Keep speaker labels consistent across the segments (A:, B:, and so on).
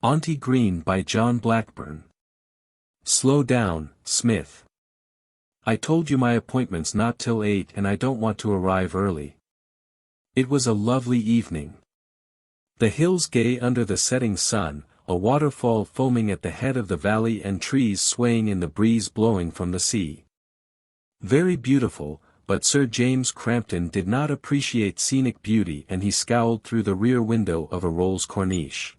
A: Auntie Green by John Blackburn. Slow down, Smith. I told you my appointment's not till 8 and I don't want to arrive early. It was a lovely evening. The hills gay under the setting sun, a waterfall foaming at the head of the valley and trees swaying in the breeze blowing from the sea. Very beautiful, but Sir James Crampton did not appreciate scenic beauty and he scowled through the rear window of a Rolls Corniche.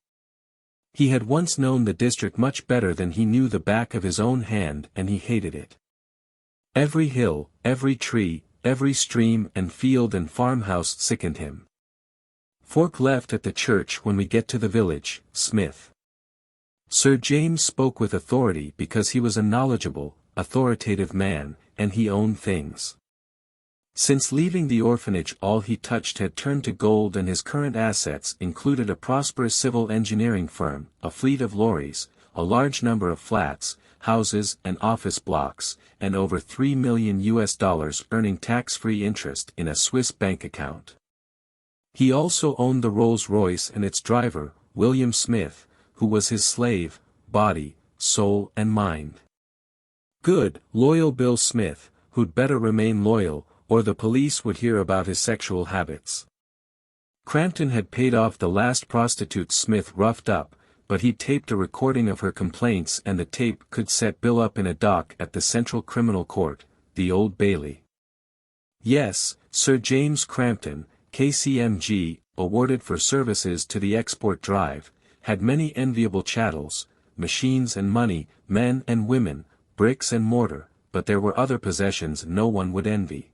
A: He had once known the district much better than he knew the back of his own hand and he hated it. Every hill, every tree, every stream and field and farmhouse sickened him. Fork left at the church when we get to the village, Smith. Sir James spoke with authority because he was a knowledgeable, authoritative man, and he owned things. Since leaving the orphanage all he touched had turned to gold and his current assets included a prosperous civil engineering firm, a fleet of lorries, a large number of flats, houses and office blocks, and over $3 million earning tax-free interest in a Swiss bank account. He also owned the Rolls-Royce and its driver, William Smith, who was his slave, body, soul and mind. Good, loyal Bill Smith, who'd better remain loyal, or the police would hear about his sexual habits. Crampton had paid off the last prostitute Smith roughed up, but he'd taped a recording of her complaints and the tape could set Bill up in a dock at the Central Criminal Court, the Old Bailey. Yes, Sir James Crampton, KCMG, awarded for services to the export drive, had many enviable chattels, machines and money, men and women, bricks and mortar, but there were other possessions no one would envy.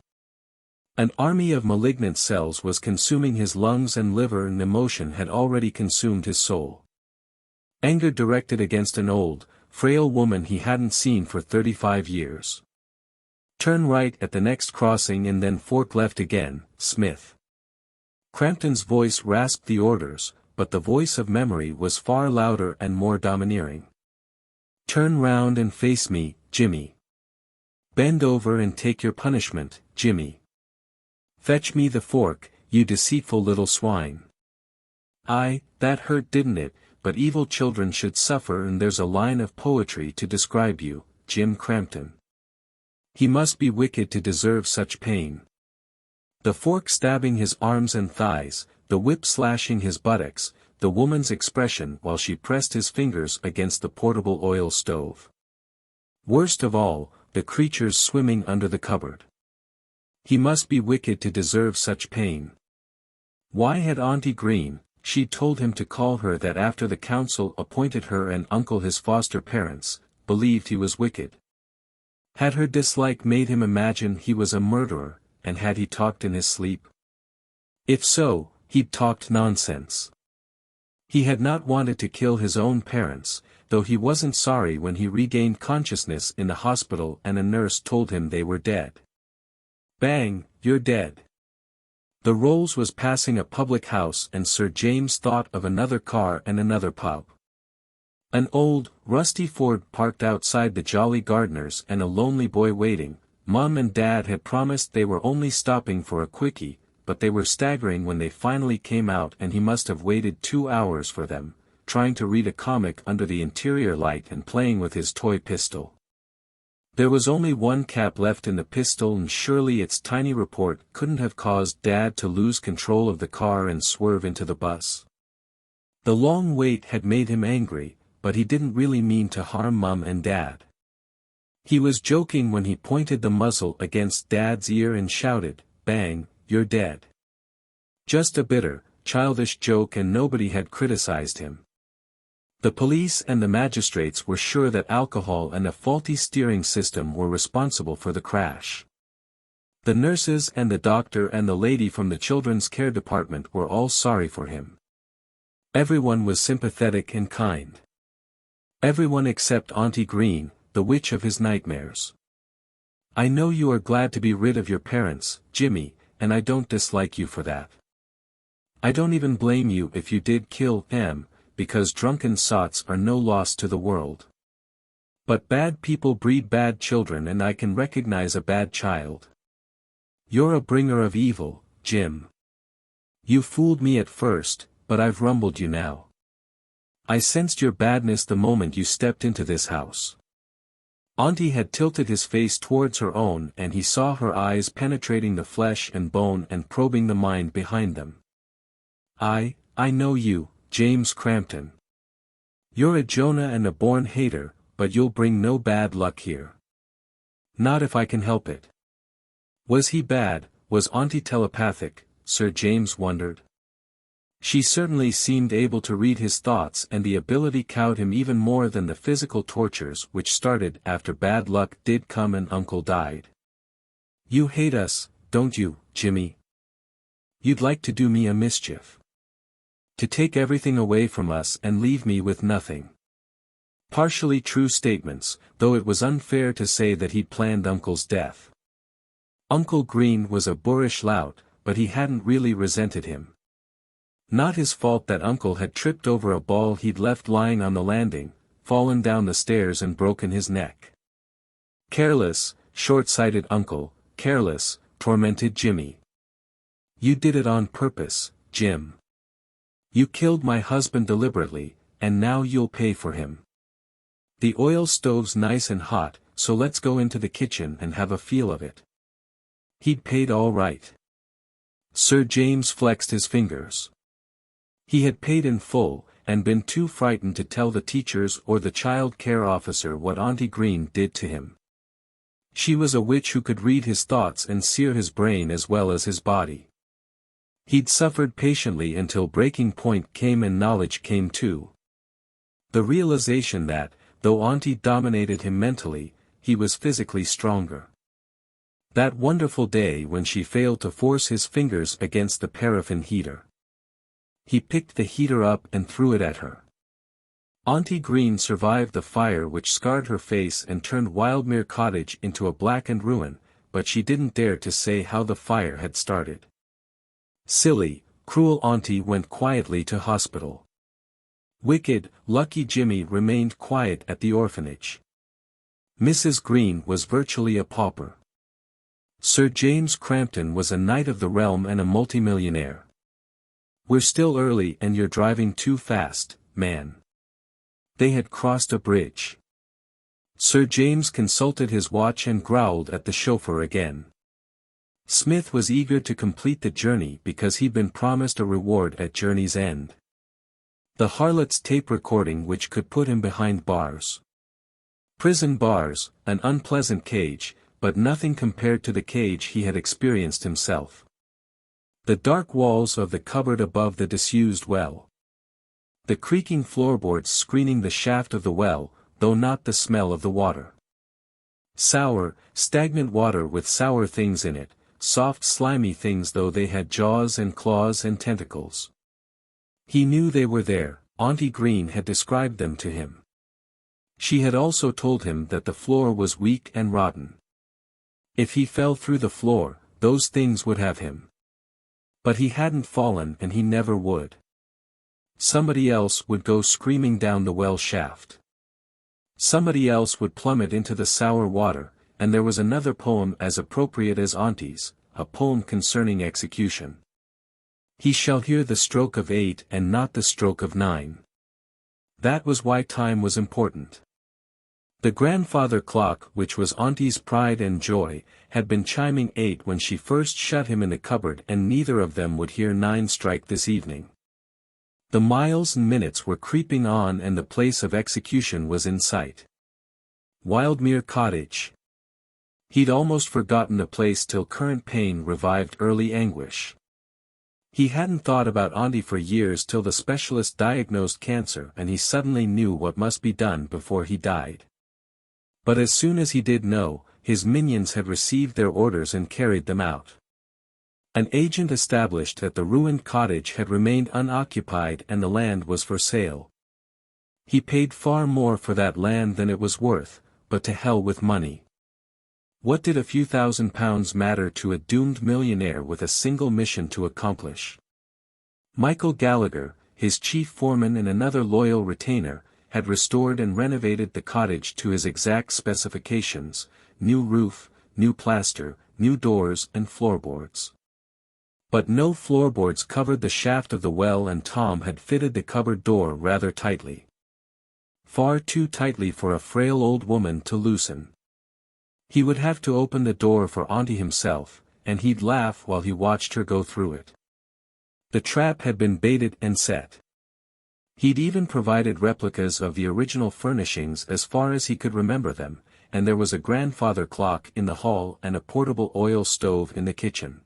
A: An army of malignant cells was consuming his lungs and liver and emotion had already consumed his soul. Anger directed against an old, frail woman he hadn't seen for 35 years. Turn right at the next crossing and then fork left again, Smith. Crampton's voice rasped the orders, but the voice of memory was far louder and more domineering. Turn round and face me, Jimmy. Bend over and take your punishment, Jimmy. Fetch me the fork, you deceitful little swine. Aye, that hurt didn't it, but evil children should suffer and there's a line of poetry to describe you, Jim Crampton. He must be wicked to deserve such pain. The fork stabbing his arms and thighs, the whip slashing his buttocks, the woman's expression while she pressed his fingers against the portable oil stove. Worst of all, the creatures swimming under the cupboard. He must be wicked to deserve such pain. Why had Auntie Green, she'd told him to call her that after the council appointed her and uncle his foster parents, believed he was wicked? Had her dislike made him imagine he was a murderer, and had he talked in his sleep? If so, he'd talked nonsense. He had not wanted to kill his own parents, though he wasn't sorry when he regained consciousness in the hospital and a nurse told him they were dead. Bang, you're dead. The Rolls was passing a public house and Sir James thought of another car and another pub. An old, rusty Ford parked outside the Jolly Gardeners and a lonely boy waiting. Mum and Dad had promised they were only stopping for a quickie, but they were staggering when they finally came out and he must have waited 2 hours for them, trying to read a comic under the interior light and playing with his toy pistol. There was only one cap left in the pistol and surely its tiny report couldn't have caused Dad to lose control of the car and swerve into the bus. The long wait had made him angry, but he didn't really mean to harm Mum and Dad. He was joking when he pointed the muzzle against Dad's ear and shouted, "Bang, you're dead." Just a bitter, childish joke and nobody had criticized him. The police and the magistrates were sure that alcohol and a faulty steering system were responsible for the crash. The nurses and the doctor and the lady from the children's care department were all sorry for him. Everyone was sympathetic and kind. Everyone except Auntie Green, the witch of his nightmares. I know you are glad to be rid of your parents, Jimmy, and I don't dislike you for that. I don't even blame you if you did kill them, because drunken sots are no loss to the world. But bad people breed bad children and I can recognize a bad child. You're a bringer of evil, Jim. You fooled me at first, but I've rumbled you now. I sensed your badness the moment you stepped into this house. Auntie had tilted his face towards her own and he saw her eyes penetrating the flesh and bone and probing the mind behind them. I know you, James Crampton. You're a Jonah and a born hater, but you'll bring no bad luck here. Not if I can help it. Was he bad? Was Auntie telepathic? Sir James wondered. She certainly seemed able to read his thoughts, and the ability cowed him even more than the physical tortures which started after bad luck did come and Uncle died. You hate us, don't you, Jimmy? You'd like to do me a mischief. To take everything away from us and leave me with nothing. Partially true statements, though it was unfair to say that he'd planned Uncle's death. Uncle Green was a boorish lout, but he hadn't really resented him. Not his fault that Uncle had tripped over a ball he'd left lying on the landing, fallen down the stairs and broken his neck. Careless, short-sighted Uncle, careless, tormented Jimmy. You did it on purpose, Jim. You killed my husband deliberately, and now you'll pay for him. The oil stove's nice and hot, so let's go into the kitchen and have a feel of it. He'd paid all right. Sir James flexed his fingers. He had paid in full, and been too frightened to tell the teachers or the child care officer what Auntie Green did to him. She was a witch who could read his thoughts and sear his brain as well as his body. He'd suffered patiently until breaking point came and knowledge came too. The realization that, though Auntie dominated him mentally, he was physically stronger. That wonderful day when she failed to force his fingers against the paraffin heater. He picked the heater up and threw it at her. Auntie Green survived the fire which scarred her face and turned Wildmere Cottage into a blackened ruin, but she didn't dare to say how the fire had started. Silly, cruel Auntie went quietly to hospital. Wicked, lucky Jimmy remained quiet at the orphanage. Mrs. Green was virtually a pauper. Sir James Crampton was a knight of the realm and a multimillionaire. We're still early and you're driving too fast, man. They had crossed a bridge. Sir James consulted his watch and growled at the chauffeur again. Smith was eager to complete the journey because he'd been promised a reward at journey's end. The harlot's tape recording which could put him behind bars. Prison bars, an unpleasant cage, but nothing compared to the cage he had experienced himself. The dark walls of the cupboard above the disused well. The creaking floorboards screening the shaft of the well, though not the smell of the water. Sour, stagnant water with sour things in it, soft slimy things though they had jaws and claws and tentacles. He knew they were there, Auntie Green had described them to him. She had also told him that the floor was weak and rotten. If he fell through the floor, those things would have him. But he hadn't fallen and he never would. Somebody else would go screaming down the well shaft. Somebody else would plummet into the sour water, and there was another poem as appropriate as Auntie's, a poem concerning execution. He shall hear the stroke of 8 and not the stroke of 9. That was why time was important. The grandfather clock, which was Auntie's pride and joy, had been chiming 8 when she first shut him in the cupboard, and neither of them would hear 9 strike this evening. The miles and minutes were creeping on and the place of execution was in sight. Wildmere Cottage. He'd almost forgotten the place till current pain revived early anguish. He hadn't thought about Auntie for years till the specialist diagnosed cancer and he suddenly knew what must be done before he died. But as soon as he did know, his minions had received their orders and carried them out. An agent established that the ruined cottage had remained unoccupied and the land was for sale. He paid far more for that land than it was worth, but to hell with money. What did a few £1,000s matter to a doomed millionaire with a single mission to accomplish? Michael Gallagher, his chief foreman and another loyal retainer, had restored and renovated the cottage to his exact specifications: new roof, new plaster, new doors and floorboards. But no floorboards covered the shaft of the well, and Tom had fitted the cupboard door rather tightly. Far too tightly for a frail old woman to loosen. He would have to open the door for Auntie himself, and he'd laugh while he watched her go through it. The trap had been baited and set. He'd even provided replicas of the original furnishings as far as he could remember them, and there was a grandfather clock in the hall and a portable oil stove in the kitchen.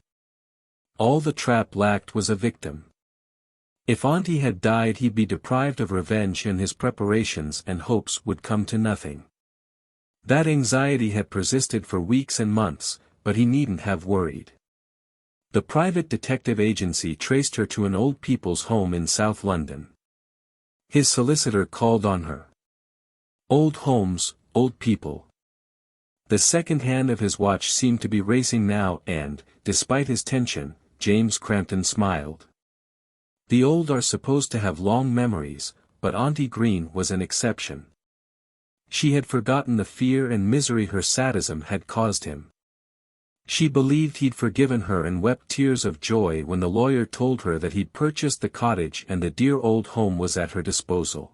A: All the trap lacked was a victim. If Auntie had died, he'd be deprived of revenge, and his preparations and hopes would come to nothing. That anxiety had persisted for weeks and months, but he needn't have worried. The private detective agency traced her to an old people's home in South London. His solicitor called on her. Old homes, old people. The second hand of his watch seemed to be racing now, and, despite his tension, James Crampton smiled. The old are supposed to have long memories, but Auntie Green was an exception. She had forgotten the fear and misery her sadism had caused him. She believed he'd forgiven her and wept tears of joy when the lawyer told her that he'd purchased the cottage and the dear old home was at her disposal.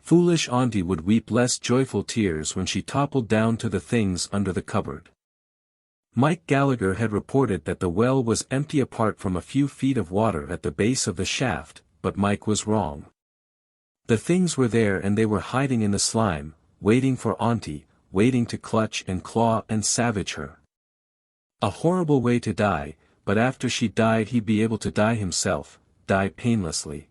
A: Foolish Auntie would weep less joyful tears when she toppled down to the things under the cupboard. Mike Gallagher had reported that the well was empty apart from a few feet of water at the base of the shaft, but Mike was wrong. The things were there, and they were hiding in the slime, waiting for Auntie, waiting to clutch and claw and savage her. A horrible way to die, but after she died he'd be able to die himself, die painlessly.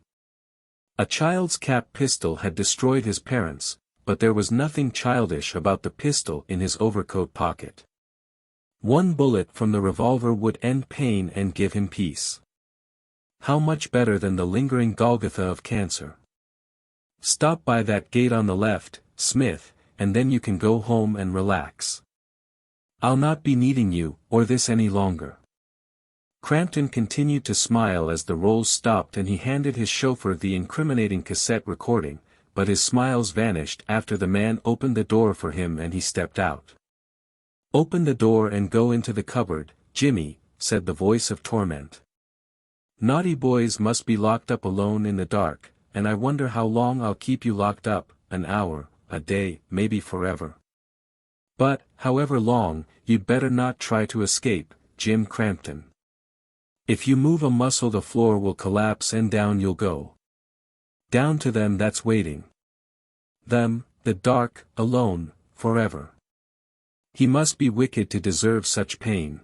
A: A child's cap pistol had destroyed his parents, but there was nothing childish about the pistol in his overcoat pocket. One bullet from the revolver would end pain and give him peace. How much better than the lingering Golgotha of cancer. Stop by that gate on the left, Smith, and then you can go home and relax. I'll not be needing you, or this any longer. Crampton continued to smile as the rolls stopped, and he handed his chauffeur the incriminating cassette recording, but his smiles vanished after the man opened the door for him and he stepped out. "Open the door and go into the cupboard, Jimmy," said the voice of torment. "Naughty boys must be locked up alone in the dark, and I wonder how long I'll keep you locked up, an hour, a day, maybe forever. But, however long, you'd better not try to escape, Jim Crampton. If you move a muscle the floor will collapse and down you'll go. Down to them that's waiting. Them, the dark, alone, forever. He must be wicked to deserve such pain."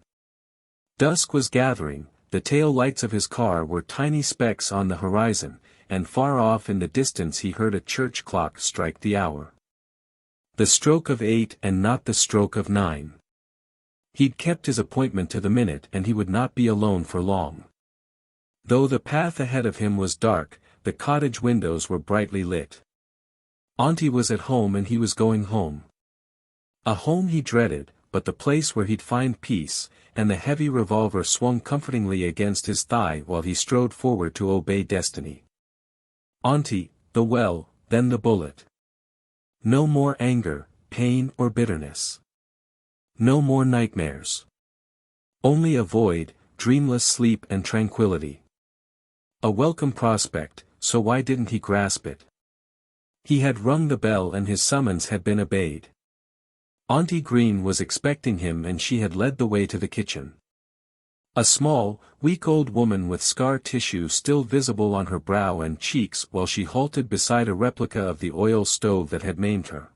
A: Dusk was gathering, the tail lights of his car were tiny specks on the horizon, and far off in the distance he heard a church clock strike the hour. The stroke of 8 and not the stroke of 9. He'd kept his appointment to the minute, and he would not be alone for long. Though the path ahead of him was dark, the cottage windows were brightly lit. Auntie was at home and he was going home. A home he dreaded, but the place where he'd find peace, and the heavy revolver swung comfortingly against his thigh while he strode forward to obey destiny. Auntie, the well, then the bullet. No more anger, pain or bitterness. No more nightmares. Only a void, dreamless sleep and tranquility. A welcome prospect, so why didn't he grasp it? He had rung the bell and his summons had been obeyed. Auntie Green was expecting him and she had led the way to the kitchen. A small, weak old woman with scar tissue still visible on her brow and cheeks while she halted beside a replica of the oil stove that had maimed her.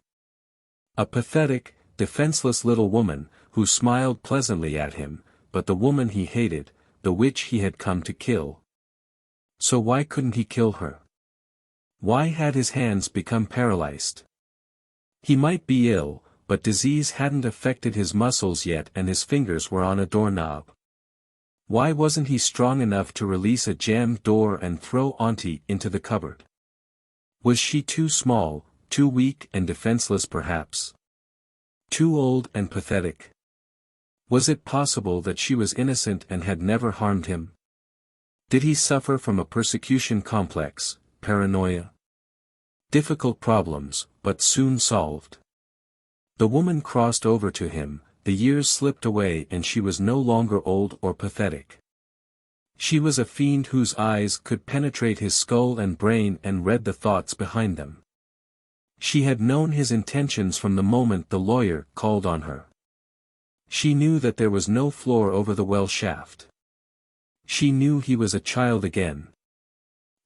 A: A pathetic, defenseless little woman, who smiled pleasantly at him, but the woman he hated, the witch he had come to kill. So why couldn't he kill her? Why had his hands become paralyzed? He might be ill, but disease hadn't affected his muscles yet and his fingers were on a doorknob. Why wasn't he strong enough to release a jammed door and throw Auntie into the cupboard? Was she too small, too weak and defenseless perhaps? Too old and pathetic? Was it possible that she was innocent and had never harmed him? Did he suffer from a persecution complex, paranoia? Difficult problems, but soon solved. The woman crossed over to him, the years slipped away and she was no longer old or pathetic. She was a fiend whose eyes could penetrate his skull and brain and read the thoughts behind them. She had known his intentions from the moment the lawyer called on her. She knew that there was no floor over the well shaft. She knew he was a child again.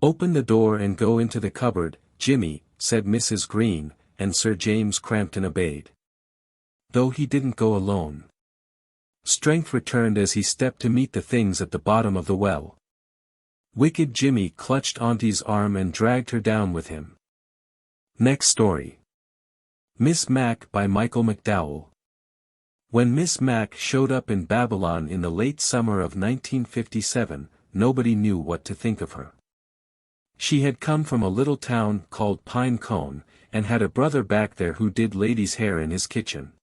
A: "Open the door and go into the cupboard, Jimmy," said Mrs. Green, and Sir James Crampton obeyed. Though he didn't go alone. Strength returned as he stepped to meet the things at the bottom of the well. Wicked Jimmy clutched Auntie's arm and dragged her down with him. Next story. Miss Mac by Michael McDowell. When Miss Mac showed up in Babylon in the late summer of 1957, nobody knew what to think of her. She had come from a little town called Pine Cone, and had a brother back there who did ladies' hair in his kitchen.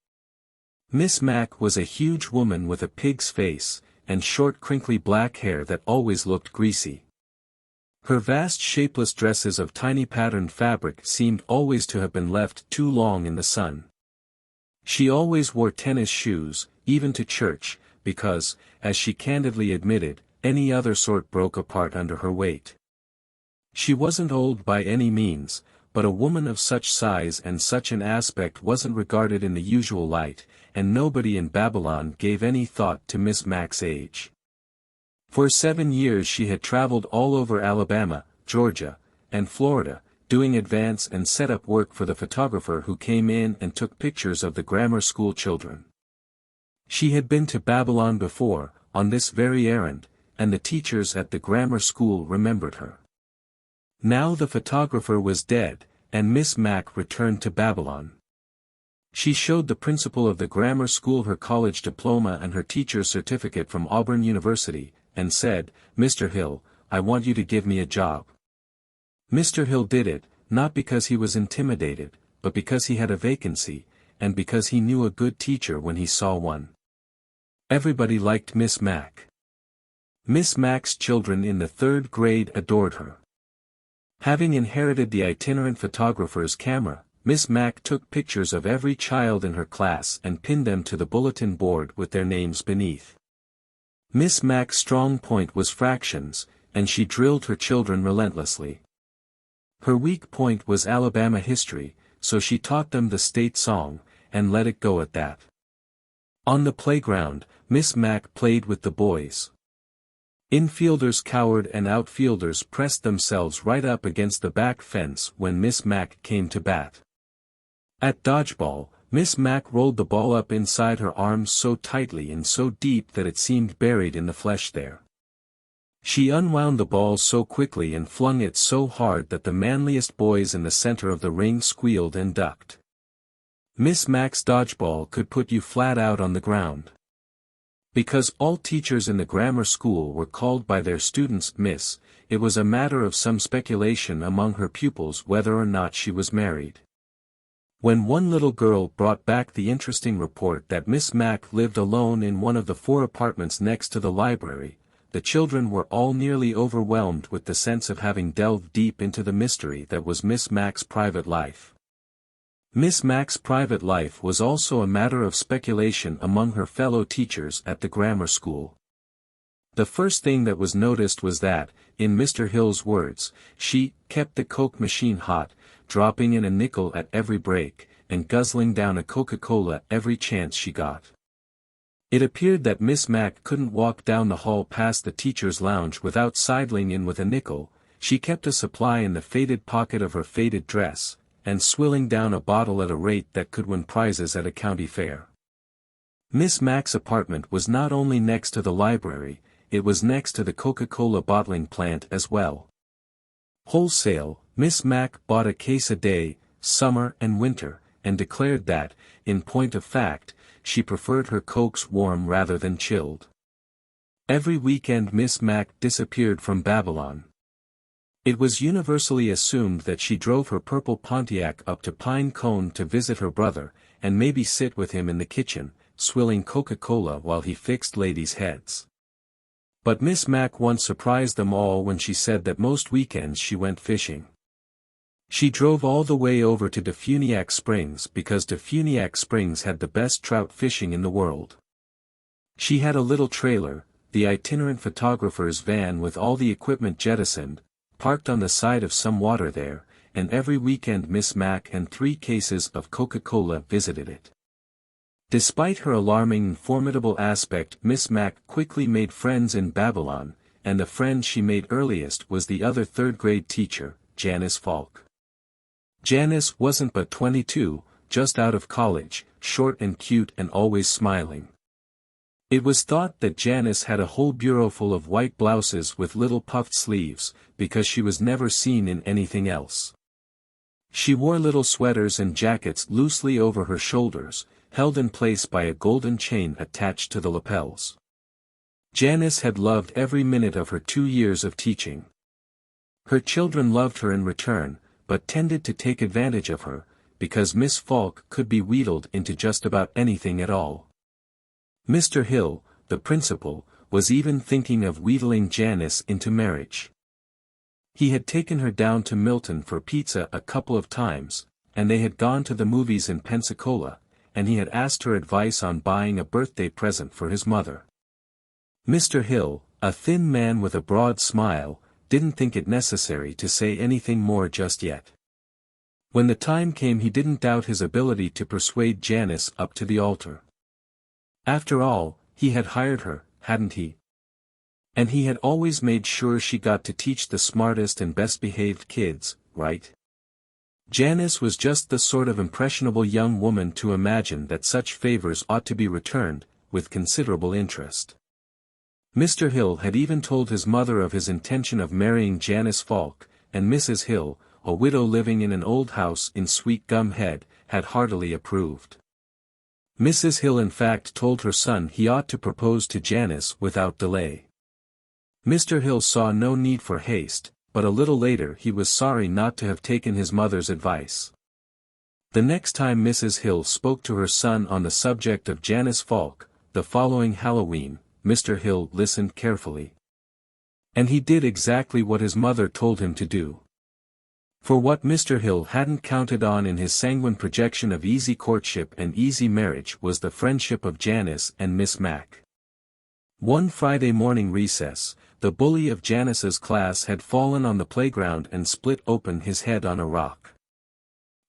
A: Miss Mac was a huge woman with a pig's face, and short crinkly black hair that always looked greasy. Her vast shapeless dresses of tiny patterned fabric seemed always to have been left too long in the sun. She always wore tennis shoes, even to church, because, as she candidly admitted, any other sort broke apart under her weight. She wasn't old by any means, but a woman of such size and such an aspect wasn't regarded in the usual light, and nobody in Babylon gave any thought to Miss Mac's age. For 7 years she had traveled all over Alabama, Georgia, and Florida, doing advance and setup work for the photographer who came in and took pictures of the grammar school children. She had been to Babylon before, on this very errand, and the teachers at the grammar school remembered her. Now the photographer was dead, and Miss Mac returned to Babylon. She showed the principal of the grammar school her college diploma and her teacher's certificate from Auburn University, and said, "Mr. Hill, I want you to give me a job." Mr. Hill did it, not because he was intimidated, but because he had a vacancy, and because he knew a good teacher when he saw one. Everybody liked Miss Mac. Miss Mac's children in the 3rd grade adored her. Having inherited the itinerant photographer's camera, Miss Mac took pictures of every child in her class and pinned them to the bulletin board with their names beneath. Miss Mac's strong point was fractions, and she drilled her children relentlessly. Her weak point was Alabama history, so she taught them the state song, and let it go at that. On the playground, Miss Mac played with the boys. Infielders cowered and outfielders pressed themselves right up against the back fence when Miss Mac came to bat. At dodgeball, Miss Mac rolled the ball up inside her arms so tightly and so deep that it seemed buried in the flesh there. She unwound the ball so quickly and flung it so hard that the manliest boys in the center of the ring squealed and ducked. Miss Mac's dodgeball could put you flat out on the ground. Because all teachers in the grammar school were called by their students Miss, it was a matter of some speculation among her pupils whether or not she was married. When one little girl brought back the interesting report that Miss Mac lived alone in one of the 4 apartments next to the library, the children were all nearly overwhelmed with the sense of having delved deep into the mystery that was Miss Mac's private life. Miss Mac's private life was also a matter of speculation among her fellow teachers at the grammar school. The first thing that was noticed was that, in Mr. Hill's words, she kept the Coke machine hot, dropping in a nickel at every break, and guzzling down a Coca-Cola every chance she got. It appeared that Miss Mac couldn't walk down the hall past the teacher's lounge without sidling in with a nickel. She kept a supply in the faded pocket of her faded dress, and swilling down a bottle at a rate that could win prizes at a county fair. Miss Mac's apartment was not only next to the library, it was next to the Coca-Cola bottling plant as well. Wholesale, Miss Mac bought a case a day, summer and winter, and declared that, in point of fact, she preferred her Cokes warm rather than chilled. Every weekend Miss Mac disappeared from Babylon. It was universally assumed that she drove her purple Pontiac up to Pine Cone to visit her brother, and maybe sit with him in the kitchen, swilling Coca-Cola while he fixed ladies' heads. But Miss Mac once surprised them all when she said that most weekends she went fishing. She drove all the way over to Defuniak Springs because Defuniak Springs had the best trout fishing in the world. She had a little trailer, the itinerant photographer's van with all the equipment jettisoned, parked on the side of some water there, and every weekend Miss Mac and 3 cases of Coca-Cola visited it. Despite her alarming and formidable aspect, Miss Mac quickly made friends in Babylon, and the friend she made earliest was the other third-grade teacher, Janice Falk. Janice wasn't but 22, just out of college, short and cute and always smiling. It was thought that Janice had a whole bureau full of white blouses with little puffed sleeves, because she was never seen in anything else. She wore little sweaters and jackets loosely over her shoulders, held in place by a golden chain attached to the lapels. Janice had loved every minute of her 2 years of teaching. Her children loved her in return, but tended to take advantage of her, because Miss Falk could be wheedled into just about anything at all. Mr. Hill, the principal, was even thinking of wheedling Janice into marriage. He had taken her down to Milton for pizza a couple of times, and they had gone to the movies in Pensacola, and he had asked her advice on buying a birthday present for his mother. Mr. Hill, a thin man with a broad smile, didn't think it necessary to say anything more just yet. When the time came, he didn't doubt his ability to persuade Janice up to the altar. After all, he had hired her, hadn't he? And he had always made sure she got to teach the smartest and best-behaved kids, right? Janice was just the sort of impressionable young woman to imagine that such favors ought to be returned, with considerable interest. Mr. Hill had even told his mother of his intention of marrying Janice Falk, and Mrs. Hill, a widow living in an old house in Sweet Gum Head, had heartily approved. Mrs. Hill in fact told her son he ought to propose to Janice without delay. Mr. Hill saw no need for haste, but a little later he was sorry not to have taken his mother's advice. The next time Mrs. Hill spoke to her son on the subject of Janice Falk, the following Halloween, Mr. Hill listened carefully. And he did exactly what his mother told him to do. For what Mr. Hill hadn't counted on in his sanguine projection of easy courtship and easy marriage was the friendship of Janice and Miss Mac. One Friday morning recess, the bully of Janice's class had fallen on the playground and split open his head on a rock.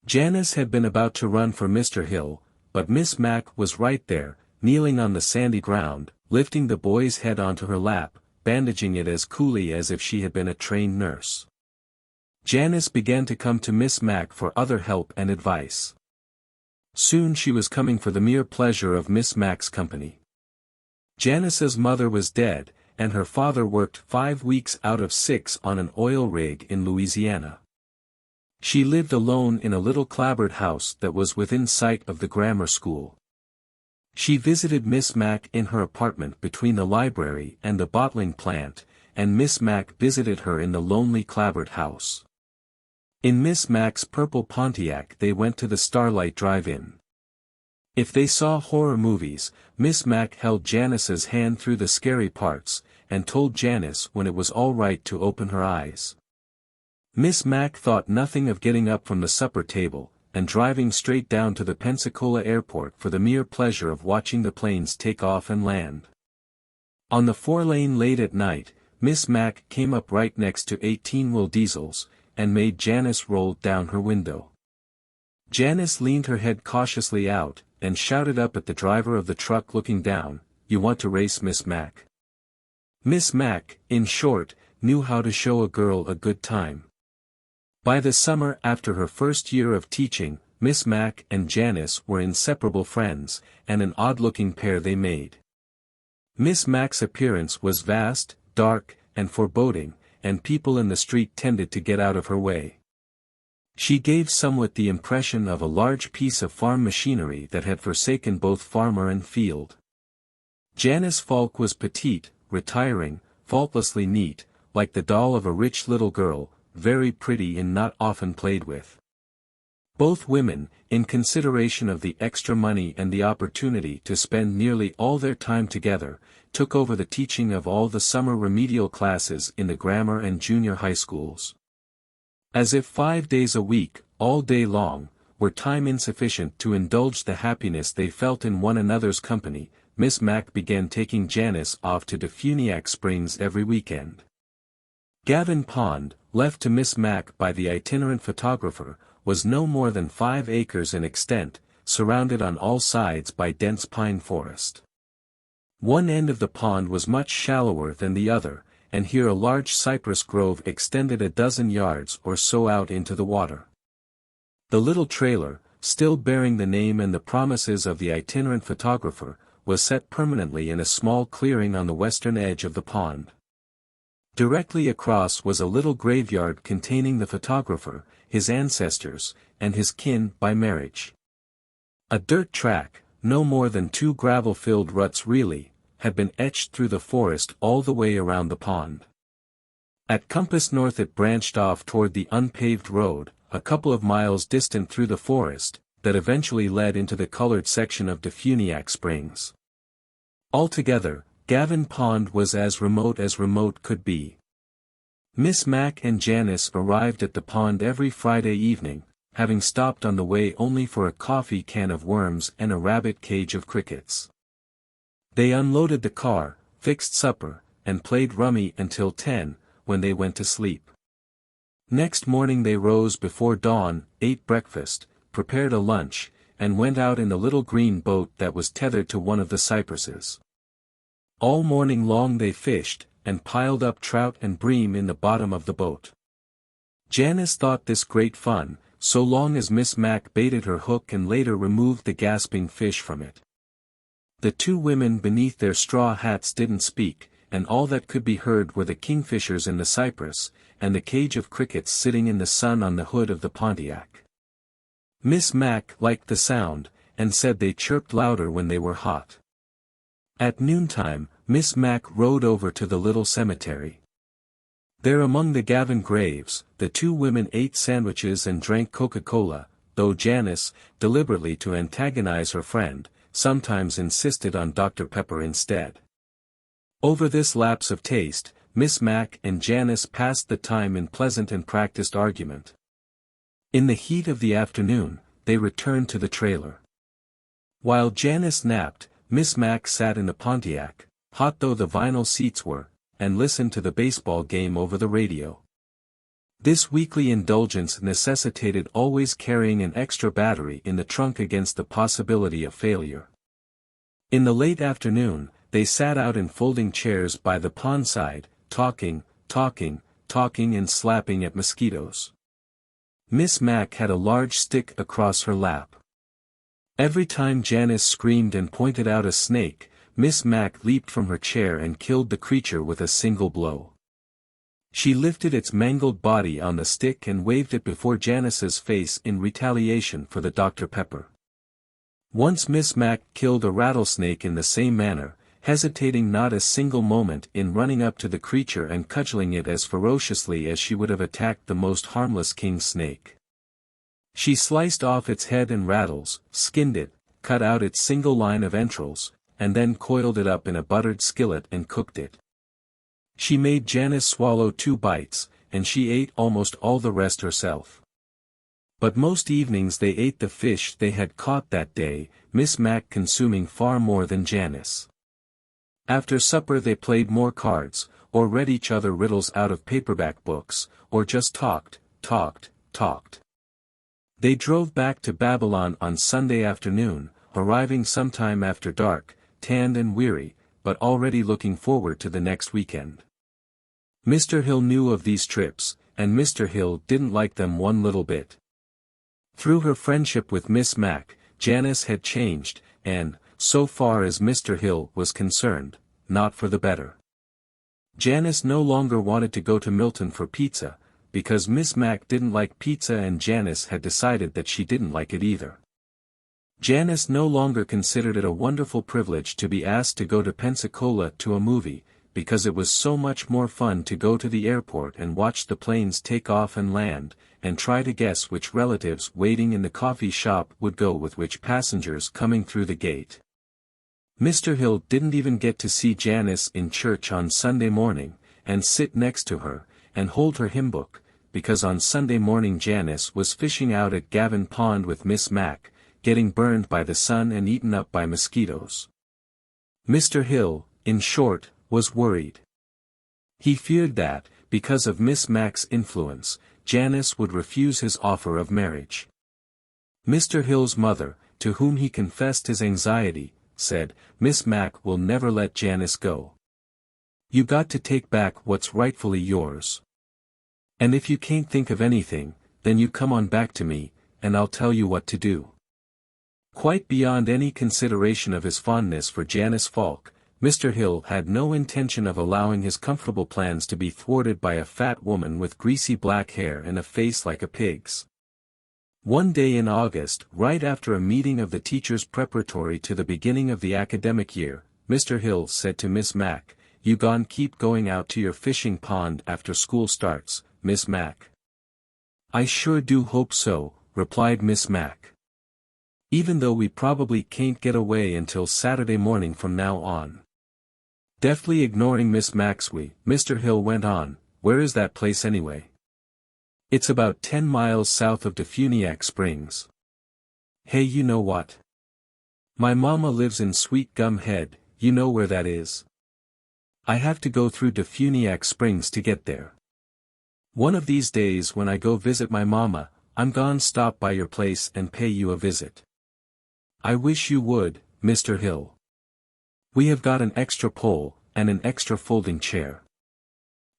A: Janice had been about to run for Mr. Hill, but Miss Mac was right there, kneeling on the sandy ground, lifting the boy's head onto her lap, bandaging it as coolly as if she had been a trained nurse. Janice began to come to Miss Mac for other help and advice. Soon she was coming for the mere pleasure of Miss Mac's company. Janice's mother was dead, and her father worked 5 weeks out of 6 on an oil rig in Louisiana. She lived alone in a little clapboard house that was within sight of the grammar school. She visited Miss Mac in her apartment between the library and the bottling plant, and Miss Mac visited her in the lonely clapboard house. In Miss Mac's purple Pontiac they went to the Starlight Drive-In. If they saw horror movies, Miss Mac held Janice's hand through the scary parts, and told Janice when it was all right to open her eyes. Miss Mac thought nothing of getting up from the supper table, and driving straight down to the Pensacola airport for the mere pleasure of watching the planes take off and land. On the 4-lane late at night, Miss Mac came up right next to 18-wheel diesels, and made Janice roll down her window. Janice leaned her head cautiously out, and shouted up at the driver of the truck looking down, "You want to race Miss Mac?" Miss Mac, in short, knew how to show a girl a good time. By the summer after her first year of teaching, Miss Mac and Janice were inseparable friends, and an odd-looking pair they made. Miss Mac's appearance was vast, dark, and foreboding, and people in the street tended to get out of her way. She gave somewhat the impression of a large piece of farm machinery that had forsaken both farmer and field. Janice Falk was petite, retiring, faultlessly neat, like the doll of a rich little girl, very pretty and not often played with. Both women, in consideration of the extra money and the opportunity to spend nearly all their time together, took over the teaching of all the summer remedial classes in the grammar and junior high schools. As if 5 days a week, all day long, were time insufficient to indulge the happiness they felt in one another's company, Miss Mac began taking Janice off to Defuniak Springs every weekend. Gavin Pond, left to Miss Mac by the itinerant photographer, was no more than 5 acres in extent, surrounded on all sides by dense pine forest. One end of the pond was much shallower than the other, and here a large cypress grove extended a dozen yards or so out into the water. The little trailer, still bearing the name and the promises of the itinerant photographer, was set permanently in a small clearing on the western edge of the pond. Directly across was a little graveyard containing the photographer, his ancestors, and his kin by marriage. A dirt track, no more than 2 gravel-filled ruts really, had been etched through the forest all the way around the pond. At compass north it branched off toward the unpaved road, a couple of miles distant through the forest, that eventually led into the colored section of Defuniak Springs. Altogether, Gavin Pond was as remote could be. Miss Mac and Janice arrived at the pond every Friday evening, having stopped on the way only for a coffee can of worms and a rabbit cage of crickets. They unloaded the car, fixed supper, and played rummy until 10, when they went to sleep. Next morning they rose before dawn, ate breakfast, prepared a lunch, and went out in the little green boat that was tethered to one of the cypresses. All morning long they fished, and piled up trout and bream in the bottom of the boat. Janice thought this great fun, so long as Miss Mac baited her hook and later removed the gasping fish from it. The 2 women beneath their straw hats didn't speak, and all that could be heard were the kingfishers in the cypress, and the cage of crickets sitting in the sun on the hood of the Pontiac. Miss Mac liked the sound, and said they chirped louder when they were hot. At noontime, Miss Mac rode over to the little cemetery. There among the Gavin graves, the 2 women ate sandwiches and drank Coca-Cola, though Janice, deliberately to antagonize her friend, sometimes insisted on Dr. Pepper instead. Over this lapse of taste, Miss Mac and Janice passed the time in pleasant and practiced argument. In the heat of the afternoon, they returned to the trailer. While Janice napped, Miss Mac sat in the Pontiac, hot though the vinyl seats were, and listened to the baseball game over the radio. This weekly indulgence necessitated always carrying an extra battery in the trunk against the possibility of failure. In the late afternoon, they sat out in folding chairs by the pondside, talking and slapping at mosquitoes. Miss Mac had a large stick across her lap. Every time Janice screamed and pointed out a snake, Miss Mac leaped from her chair and killed the creature with a single blow. She lifted its mangled body on the stick and waved it before Janice's face in retaliation for the Dr. Pepper. Once Miss Mac killed a rattlesnake in the same manner, hesitating not a single moment in running up to the creature and cudgeling it as ferociously as she would have attacked the most harmless king snake. She sliced off its head and rattles, skinned it, cut out its single line of entrails, and then coiled it up in a buttered skillet and cooked it. She made Janice swallow 2 bites, and she ate almost all the rest herself. But most evenings they ate the fish they had caught that day, Miss Mac consuming far more than Janice. After supper they played more cards, or read each other riddles out of paperback books, or just talked. They drove back to Babylon on Sunday afternoon, arriving sometime after dark, tanned and weary, but already looking forward to the next weekend. Mr. Hill knew of these trips, and Mr. Hill didn't like them one little bit. Through her friendship with Miss Mac, Janice had changed, and, so far as Mr. Hill was concerned, not for the better. Janice no longer wanted to go to Milton for pizza, because Miss Mac didn't like pizza and Janice had decided that she didn't like it either. Janice no longer considered it a wonderful privilege to be asked to go to Pensacola to a movie, because it was so much more fun to go to the airport and watch the planes take off and land, and try to guess which relatives waiting in the coffee shop would go with which passengers coming through the gate. Mr. Hill didn't even get to see Janice in church on Sunday morning, and sit next to her, and hold her hymn book, because on Sunday morning Janice was fishing out at Gavin Pond with Miss Mac, getting burned by the sun and eaten up by mosquitoes. Mr. Hill, in short, was worried. He feared that, because of Miss Mack's influence, Janice would refuse his offer of marriage. Mr. Hill's mother, to whom he confessed his anxiety, said, "Miss Mack will never let Janice go. You got to take back what's rightfully yours. And if you can't think of anything, then you come on back to me, and I'll tell you what to do." Quite beyond any consideration of his fondness for Janice Falk, Mr. Hill had no intention of allowing his comfortable plans to be thwarted by a fat woman with greasy black hair and a face like a pig's. One day in August, right after a meeting of the teachers preparatory to the beginning of the academic year, Mr. Hill said to Miss Mack, "You gon' keep going out to your fishing pond after school starts, Miss Mack?" "I sure do hope so," replied Miss Mack. "Even though we probably can't get away until Saturday morning from now on." Deftly ignoring Miss Mack's Mr. Hill went on, "Where is that place anyway?" "It's about 10 miles south of Defuniak Springs." "Hey, you know what? My mama lives in Sweet Gum Head, you know where that is? I have to go through Defuniak Springs to get there. One of these days when I go visit my mama, I'm gon' stop by your place and pay you a visit." "I wish you would, Mr. Hill. We have got an extra pole, and an extra folding chair.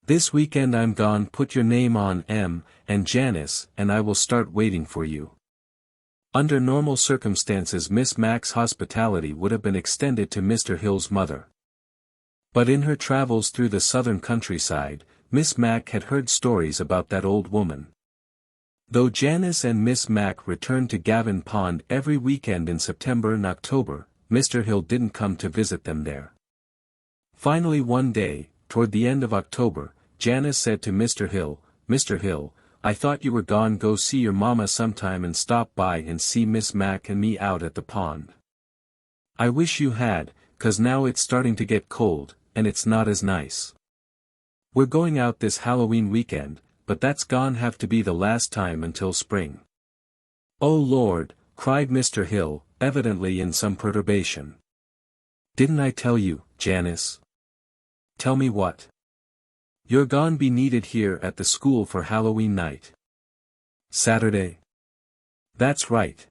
A: This weekend I'm gon' put your name on and Janice, and I will start waiting for you." Under normal circumstances Miss Mack's hospitality would have been extended to Mr. Hill's mother. But in her travels through the southern countryside, Miss Mack had heard stories about that old woman. Though Janice and Miss Mack returned to Gavin Pond every weekend in September and October, Mr. Hill didn't come to visit them there. Finally one day, toward the end of October, Janice said to Mr. Hill, "Mr. Hill, I thought you were gone go see your mama sometime and stop by and see Miss Mack and me out at the pond. I wish you had, 'cause now it's starting to get cold, and it's not as nice. We're going out this Halloween weekend, but that's gon' have to be the last time until spring." "Oh Lord," cried Mr. Hill, evidently in some perturbation. "Didn't I tell you, Janice?" "Tell me what?" "You're gon' be needed here at the school for Halloween night." "Saturday?" "That's right.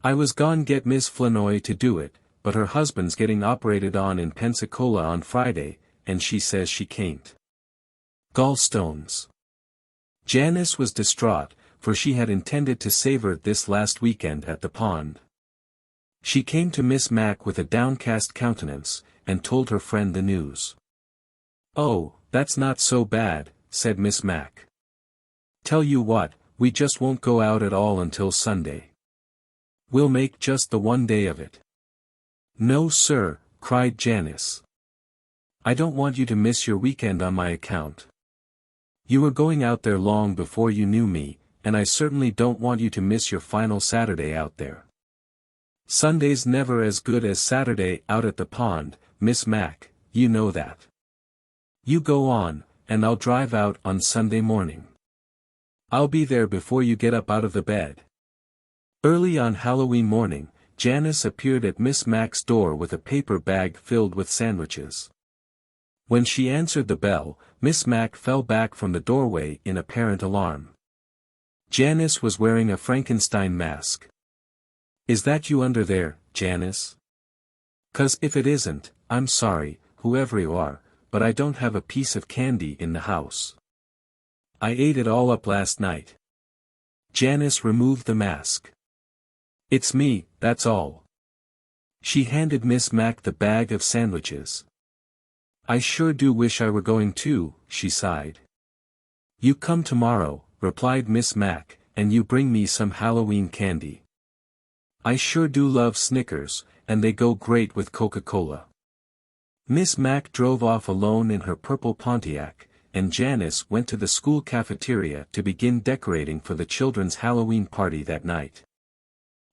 A: I was gon' get Miss Flanoy to do it, but her husband's getting operated on in Pensacola on Friday, and she says she can't." Gallstones. Janice was distraught, for she had intended to savor this last weekend at the pond. She came to Miss Mack with a downcast countenance, and told her friend the news. "Oh, that's not so bad," said Miss Mack. "Tell you what, we just won't go out at all until Sunday. We'll make just the one day of it." "No sir," cried Janice. "I don't want you to miss your weekend on my account. You were going out there long before you knew me, and I certainly don't want you to miss your final Saturday out there. Sunday's never as good as Saturday out at the pond, Miss Mack, you know that. You go on, and I'll drive out on Sunday morning. I'll be there before you get up out of the bed." Early on Halloween morning, Janice appeared at Miss Mack's door with a paper bag filled with sandwiches. When she answered the bell, Miss Mack fell back from the doorway in apparent alarm. Janice was wearing a Frankenstein mask. "Is that you under there, Janice? 'Cause if it isn't, I'm sorry, whoever you are, but I don't have a piece of candy in the house. I ate it all up last night." Janice removed the mask. "It's me, that's all." She handed Miss Mack the bag of sandwiches. "I sure do wish I were going too," she sighed. "You come tomorrow," replied Miss Mack, "and you bring me some Halloween candy. I sure do love Snickers, and they go great with Coca-Cola." Miss Mack drove off alone in her purple Pontiac, and Janice went to the school cafeteria to begin decorating for the children's Halloween party that night.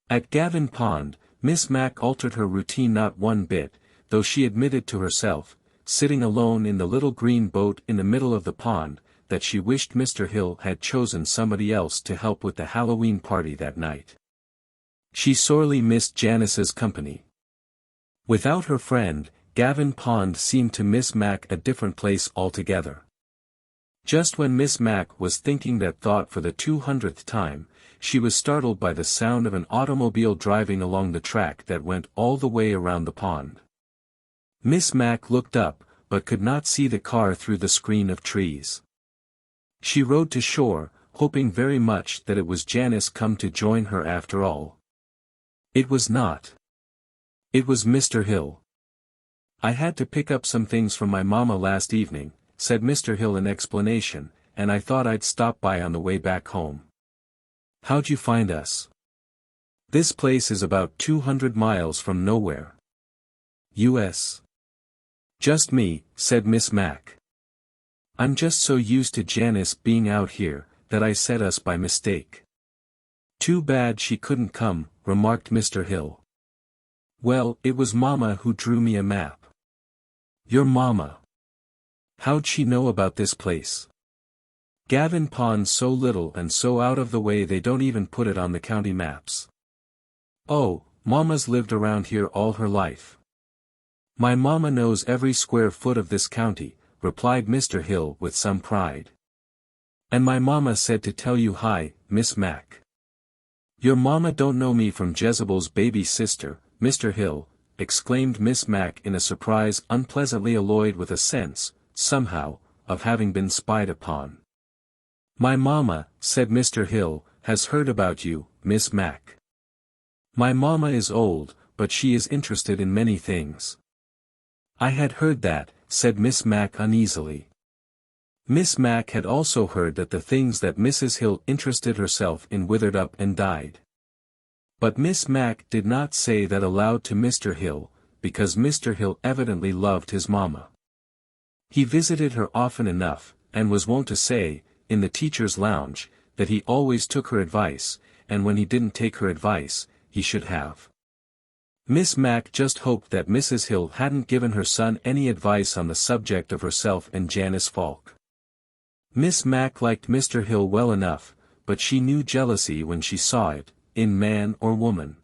A: At Gavin Pond, Miss Mack altered her routine not one bit, though she admitted to herself, sitting alone in the little green boat in the middle of the pond, that she wished Mr. Hill had chosen somebody else to help with the Halloween party that night. She sorely missed Janice's company. Without her friend, Gavin Pond seemed to Miss Mac a different place altogether. Just when Miss Mac was thinking that thought for the 200th time, she was startled by the sound of an automobile driving along the track that went all the way around the pond. Miss Mac looked up, but could not see the car through the screen of trees. She rowed to shore, hoping very much that it was Janice come to join her after all. It was not. It was Mr. Hill. "I had to pick up some things from my mama last evening," said Mr. Hill in explanation, "and I thought I'd stop by on the way back home." "How'd you find us?" "This place is about 200 miles from nowhere." U.S. "Just me," said Miss Mac. "I'm just so used to Janice being out here, that I said us by mistake." "Too bad she couldn't come," remarked Mr. Hill. "Well, it was Mama who drew me a map." "Your Mama? How'd she know about this place?" "Gavin Pond's so little and so out of the way they don't even put it on the county maps." "Oh, Mama's lived around here all her life." "My Mama knows every square foot of this county," replied Mr. Hill with some pride. "And my Mama said to tell you hi, Miss Mac." "Your Mama don't know me from Jezebel's baby sister, Mr. Hill," exclaimed Miss Mac in a surprise unpleasantly alloyed with a sense, somehow, of having been spied upon. "My Mama," said Mr. Hill, "has heard about you, Miss Mac. My Mama is old, but she is interested in many things." "I had heard that," said Miss Mac uneasily. Miss Mac had also heard that the things that Mrs. Hill interested herself in withered up and died. But Miss Mac did not say that aloud to Mr. Hill, because Mr. Hill evidently loved his Mama. He visited her often enough, and was wont to say, in the teacher's lounge, that he always took her advice, and when he didn't take her advice, he should have. Miss Mac just hoped that Mrs. Hill hadn't given her son any advice on the subject of herself and Janice Falk. Miss Mac liked Mr. Hill well enough, but she knew jealousy when she saw it, in man or woman.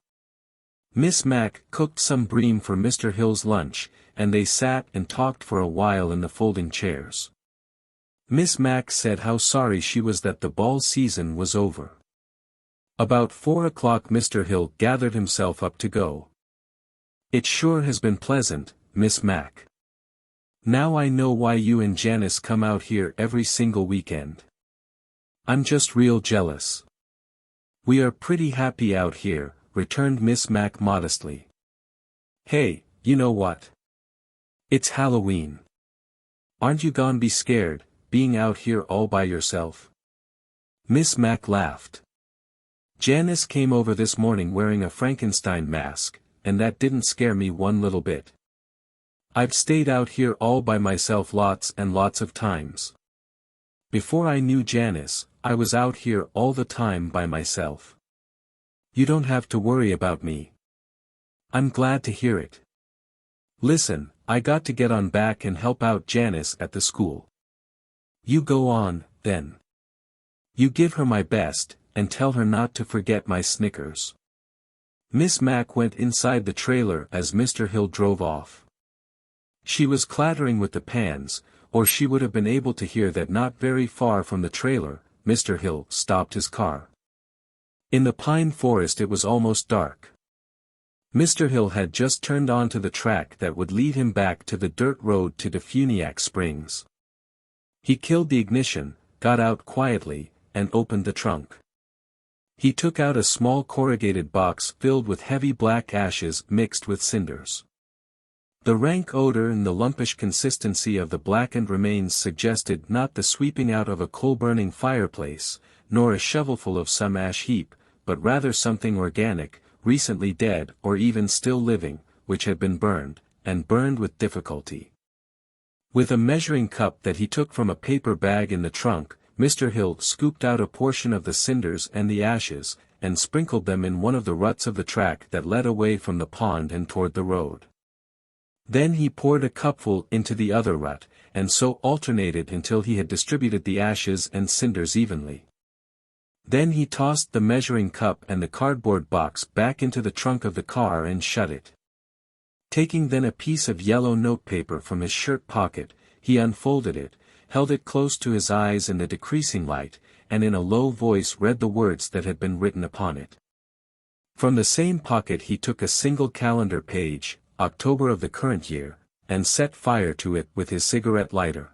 A: Miss Mac cooked some bream for Mr. Hill's lunch, and they sat and talked for a while in the folding chairs. Miss Mac said how sorry she was that the ball season was over. About 4 o'clock Mr. Hill gathered himself up to go. "It sure has been pleasant, Miss Mac. Now I know why you and Janice come out here every single weekend. I'm just real jealous." "We are pretty happy out here," returned Miss Mac modestly. "Hey, you know what? It's Halloween. Aren't you gonna be scared, being out here all by yourself?" Miss Mac laughed. "Janice came over this morning wearing a Frankenstein mask, and that didn't scare me one little bit. I've stayed out here all by myself lots and lots of times. Before I knew Janice, I was out here all the time by myself. You don't have to worry about me." "I'm glad to hear it. Listen, I got to get on back and help out Janice at the school." "You go on, then. You give her my best, and tell her not to forget my Snickers." Miss Mac went inside the trailer as Mr. Hill drove off. She was clattering with the pans, or she would have been able to hear that not very far from the trailer, Mr. Hill stopped his car. In the pine forest it was almost dark. Mr. Hill had just turned onto the track that would lead him back to the dirt road to Defuniak Springs. He killed the ignition, got out quietly, and opened the trunk. He took out a small corrugated box filled with heavy black ashes mixed with cinders. The rank odor and the lumpish consistency of the blackened remains suggested not the sweeping out of a coal-burning fireplace, nor a shovelful of some ash heap, but rather something organic, recently dead or even still living, which had been burned, and burned with difficulty. With a measuring cup that he took from a paper bag in the trunk, Mr. Hill scooped out a portion of the cinders and the ashes, and sprinkled them in one of the ruts of the track that led away from the pond and toward the road. Then he poured a cupful into the other rut, and so alternated until he had distributed the ashes and cinders evenly. Then he tossed the measuring cup and the cardboard box back into the trunk of the car and shut it. Taking then a piece of yellow notepaper from his shirt pocket, he unfolded it, held it close to his eyes in the decreasing light, and in a low voice read the words that had been written upon it. From the same pocket he took a single calendar page, October of the current year, and set fire to it with his cigarette lighter.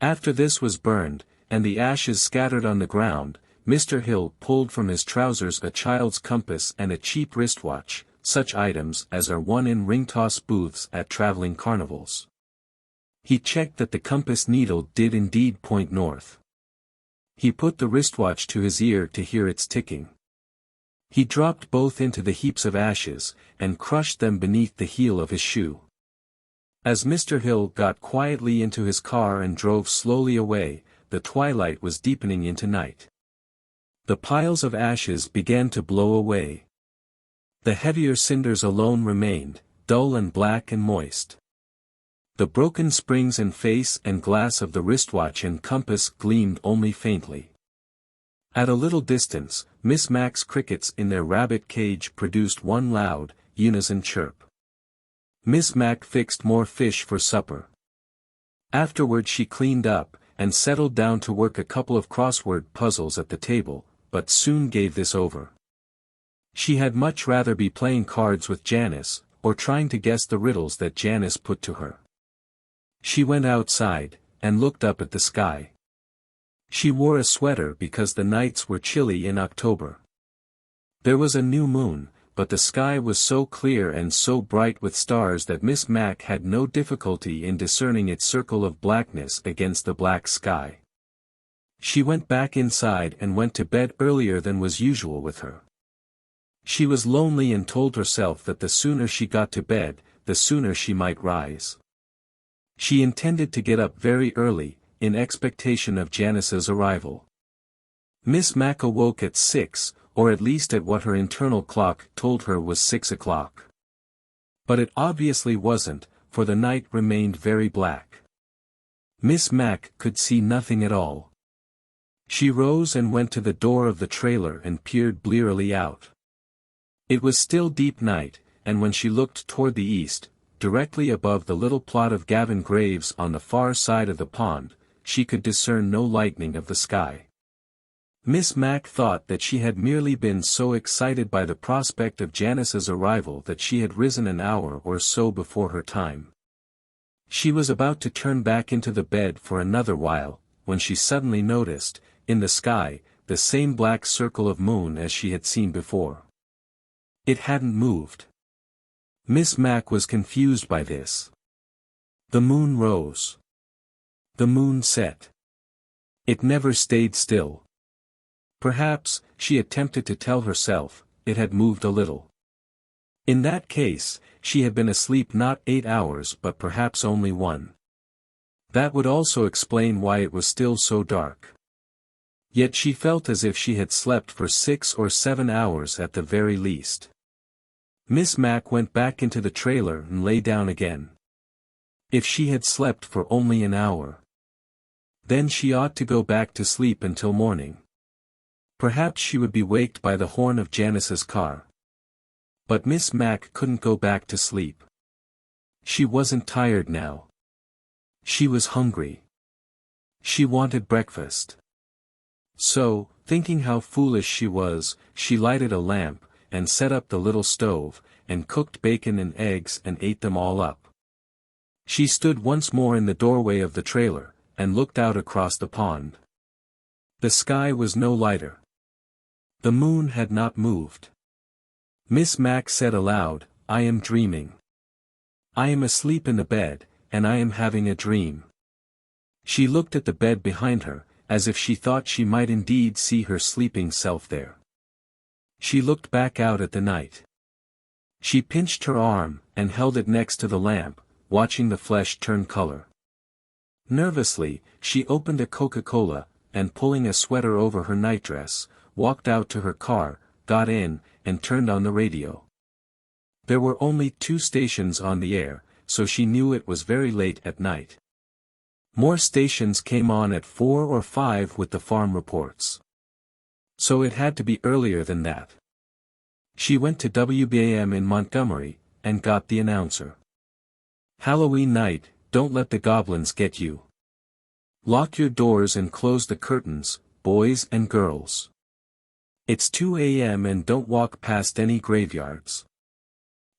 A: After this was burned, and the ashes scattered on the ground, Mr. Hill pulled from his trousers a child's compass and a cheap wristwatch, such items as are won in ring-toss booths at traveling carnivals. He checked that the compass needle did indeed point north. He put the wristwatch to his ear to hear its ticking. He dropped both into the heaps of ashes, and crushed them beneath the heel of his shoe. As Mr. Hill got quietly into his car and drove slowly away, the twilight was deepening into night. The piles of ashes began to blow away. The heavier cinders alone remained, dull and black and moist. The broken springs and face and glass of the wristwatch and compass gleamed only faintly. At a little distance, Miss Mack's crickets in their rabbit cage produced one loud, unison chirp. Miss Mack fixed more fish for supper. Afterward she cleaned up, and settled down to work a couple of crossword puzzles at the table, but soon gave this over. She had much rather be playing cards with Janice, or trying to guess the riddles that Janice put to her. She went outside, and looked up at the sky. She wore a sweater because the nights were chilly in October. There was a new moon, but the sky was so clear and so bright with stars that Miss Mack had no difficulty in discerning its circle of blackness against the black sky. She went back inside and went to bed earlier than was usual with her. She was lonely and told herself that the sooner she got to bed, the sooner she might rise. She intended to get up very early, in expectation of Janice's arrival. Miss Mack awoke at 6, or at least at what her internal clock told her was 6 o'clock. But it obviously wasn't, for the night remained very black. Miss Mack could see nothing at all. She rose and went to the door of the trailer and peered blearily out. It was still deep night, and when she looked toward the east, directly above the little plot of Gavin graves on the far side of the pond, she could discern no lightening of the sky. Miss Mack thought that she had merely been so excited by the prospect of Janice's arrival that she had risen an hour or so before her time. She was about to turn back into the bed for another while, when she suddenly noticed, in the sky, the same black circle of moon as she had seen before. It hadn't moved. Miss Mack was confused by this. The moon rose. The moon set. It never stayed still. Perhaps, she attempted to tell herself, it had moved a little. In that case, she had been asleep not 8 hours but perhaps only 1. That would also explain why it was still so dark. Yet she felt as if she had slept for 6 or 7 hours at the very least. Miss Mack went back into the trailer and lay down again. If she had slept for only an hour, then she ought to go back to sleep until morning. Perhaps she would be waked by the horn of Janice's car. But Miss Mack couldn't go back to sleep. She wasn't tired now. She was hungry. She wanted breakfast. So, thinking how foolish she was, she lighted a lamp, and set up the little stove, and cooked bacon and eggs and ate them all up. She stood once more in the doorway of the trailer, and looked out across the pond. The sky was no lighter. The moon had not moved. Miss Mack said aloud, "I am dreaming. I am asleep in the bed, and I am having a dream." She looked at the bed behind her, as if she thought she might indeed see her sleeping self there. She looked back out at the night. She pinched her arm, and held it next to the lamp, watching the flesh turn color. Nervously, she opened a Coca-Cola, and pulling a sweater over her nightdress, walked out to her car, got in, and turned on the radio. There were only 2 stations on the air, so she knew it was very late at night. More stations came on at 4 or 5 with the farm reports. So it had to be earlier than that. She went to 3AM in Montgomery, and got the announcer. Halloween night, don't let the goblins get you. Lock your doors and close the curtains, boys and girls. It's 2 a.m. and don't walk past any graveyards.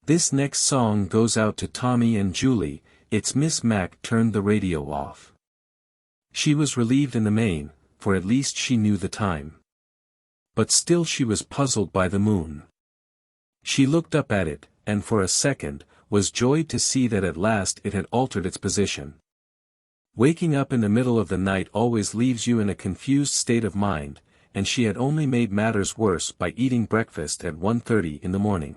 A: This next song goes out to Tommy and Julie. It's Miss Mac turned the radio off. She was relieved in the main, for at least she knew the time. But still she was puzzled by the moon. She looked up at it, and for a second, was joyed to see that at last it had altered its position. Waking up in the middle of the night always leaves you in a confused state of mind, and she had only made matters worse by eating breakfast at 1:30 in the morning.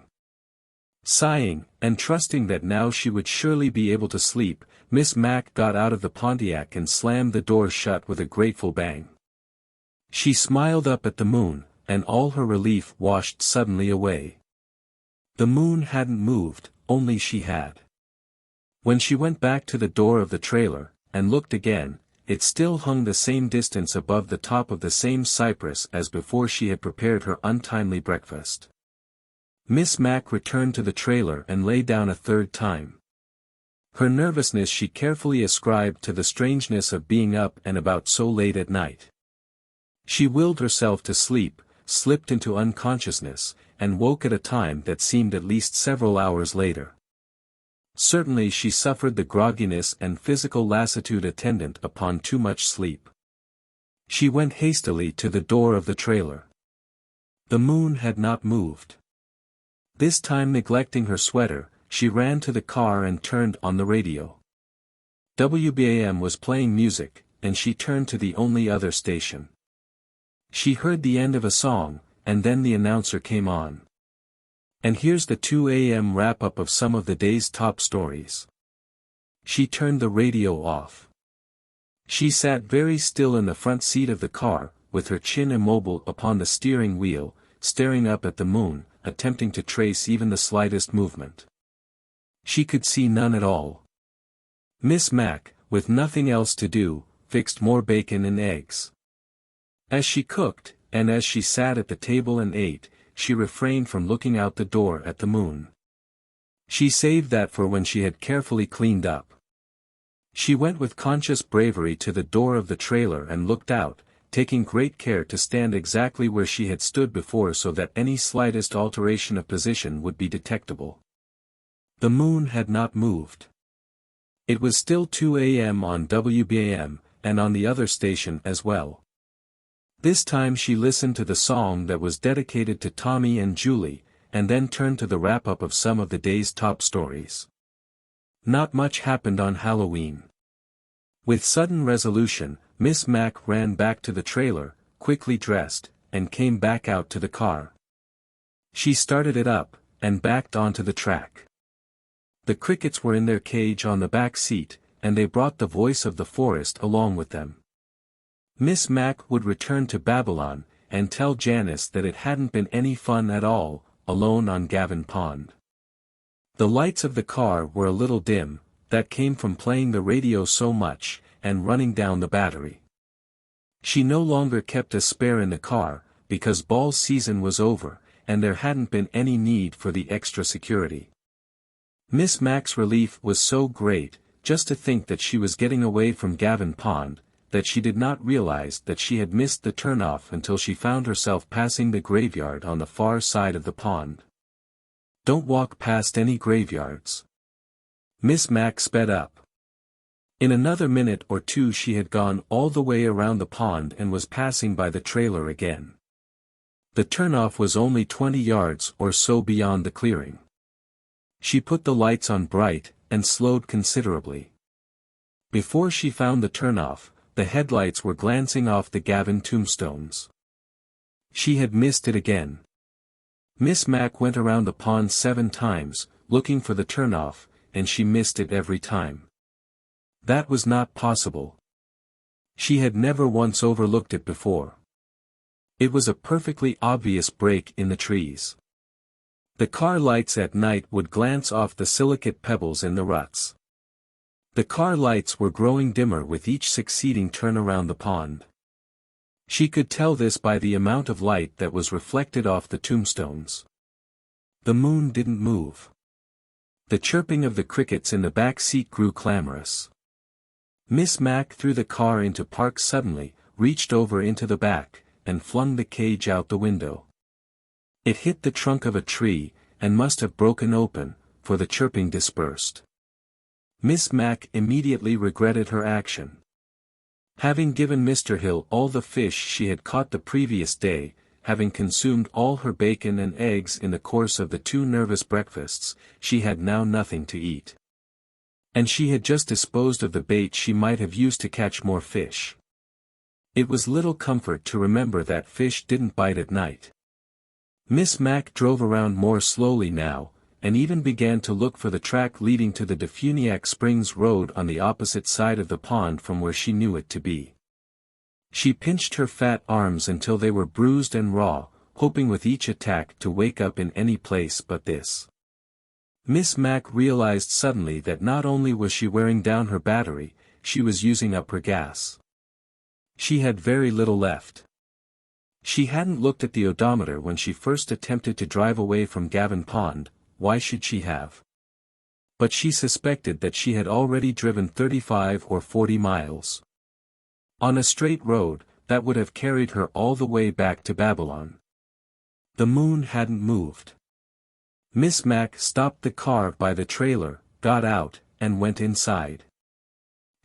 A: Sighing, and trusting that now she would surely be able to sleep, Miss Mac got out of the Pontiac and slammed the door shut with a grateful bang. She smiled up at the moon, and all her relief washed suddenly away. The moon hadn't moved, only she had. When she went back to the door of the trailer, and looked again, it still hung the same distance above the top of the same cypress as before she had prepared her untimely breakfast. Miss Mac returned to the trailer and lay down a third time. Her nervousness she carefully ascribed to the strangeness of being up and about so late at night. She willed herself to sleep, slipped into unconsciousness, and woke at a time that seemed at least several hours later. Certainly she suffered the grogginess and physical lassitude attendant upon too much sleep. She went hastily to the door of the trailer. The moon had not moved. This time neglecting her sweater, she ran to the car and turned on the radio. WBAM was playing music, and she turned to the only other station. She heard the end of a song, and then the announcer came on. And here's the 2 a.m. wrap-up of some of the day's top stories. She turned the radio off. She sat very still in the front seat of the car, with her chin immobile upon the steering wheel, staring up at the moon, attempting to trace even the slightest movement. She could see none at all. Miss Mac, with nothing else to do, fixed more bacon and eggs. As she cooked, and as she sat at the table and ate, she refrained from looking out the door at the moon. She saved that for when she had carefully cleaned up. She went with conscious bravery to the door of the trailer and looked out, taking great care to stand exactly where she had stood before so that any slightest alteration of position would be detectable. The moon had not moved. It was still 2 a.m. on WBAM, and on the other station as well. This time she listened to the song that was dedicated to Tommy and Julie, and then turned to the wrap-up of some of the day's top stories. Not much happened on Halloween. With sudden resolution, Miss Mac ran back to the trailer, quickly dressed, and came back out to the car. She started it up, and backed onto the track. The crickets were in their cage on the back seat, and they brought the voice of the forest along with them. Miss Mac would return to Babylon, and tell Janice that it hadn't been any fun at all, alone on Gavin Pond. The lights of the car were a little dim, that came from playing the radio so much, and running down the battery. She no longer kept a spare in the car, because ball season was over, and there hadn't been any need for the extra security. Miss Mac's relief was so great, just to think that she was getting away from Gavin Pond, that she did not realize that she had missed the turnoff until she found herself passing the graveyard on the far side of the pond. Don't walk past any graveyards. Miss Mac sped up. In another minute or two she had gone all the way around the pond and was passing by the trailer again. The turnoff was only 20 yards or so beyond the clearing. She put the lights on bright, and slowed considerably. Before she found the turnoff, the headlights were glancing off the Gavin tombstones. She had missed it again. Miss Mac went around the pond 7 times, looking for the turnoff, and she missed it every time. That was not possible. She had never once overlooked it before. It was a perfectly obvious break in the trees. The car lights at night would glance off the silicate pebbles in the ruts. The car lights were growing dimmer with each succeeding turn around the pond. She could tell this by the amount of light that was reflected off the tombstones. The moon didn't move. The chirping of the crickets in the back seat grew clamorous. Miss Mac threw the car into park suddenly, reached over into the back, and flung the cage out the window. It hit the trunk of a tree, and must have broken open, for the chirping dispersed. Miss Mac immediately regretted her action. Having given Mr. Hill all the fish she had caught the previous day, having consumed all her bacon and eggs in the course of the 2 nervous breakfasts, she had now nothing to eat. And she had just disposed of the bait she might have used to catch more fish. It was little comfort to remember that fish didn't bite at night. Miss Mac drove around more slowly now, and even began to look for the track leading to the Defuniak Springs Road on the opposite side of the pond from where she knew it to be. She pinched her fat arms until they were bruised and raw, hoping with each attack to wake up in any place but this. Miss Mac realized suddenly that not only was she wearing down her battery, she was using up her gas. She had very little left. She hadn't looked at the odometer when she first attempted to drive away from Gavin Pond. Why should she have? But she suspected that she had already driven 35 or 40 miles. On a straight road, that would have carried her all the way back to Babylon. The moon hadn't moved. Miss Mac stopped the car by the trailer, got out, and went inside.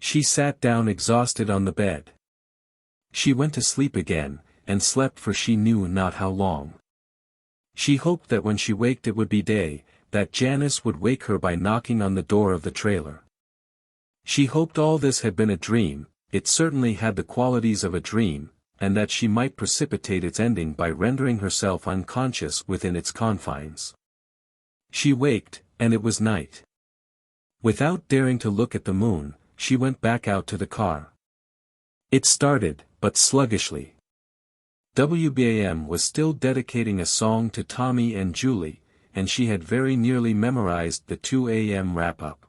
A: She sat down exhausted on the bed. She went to sleep again, and slept for she knew not how long. She hoped that when she waked it would be day, that Janice would wake her by knocking on the door of the trailer. She hoped all this had been a dream, it certainly had the qualities of a dream, and that she might precipitate its ending by rendering herself unconscious within its confines. She waked, and it was night. Without daring to look at the moon, she went back out to the car. It started, but sluggishly. WBAM was still dedicating a song to Tommy and Julie, and she had very nearly memorized the 2 a.m. wrap-up.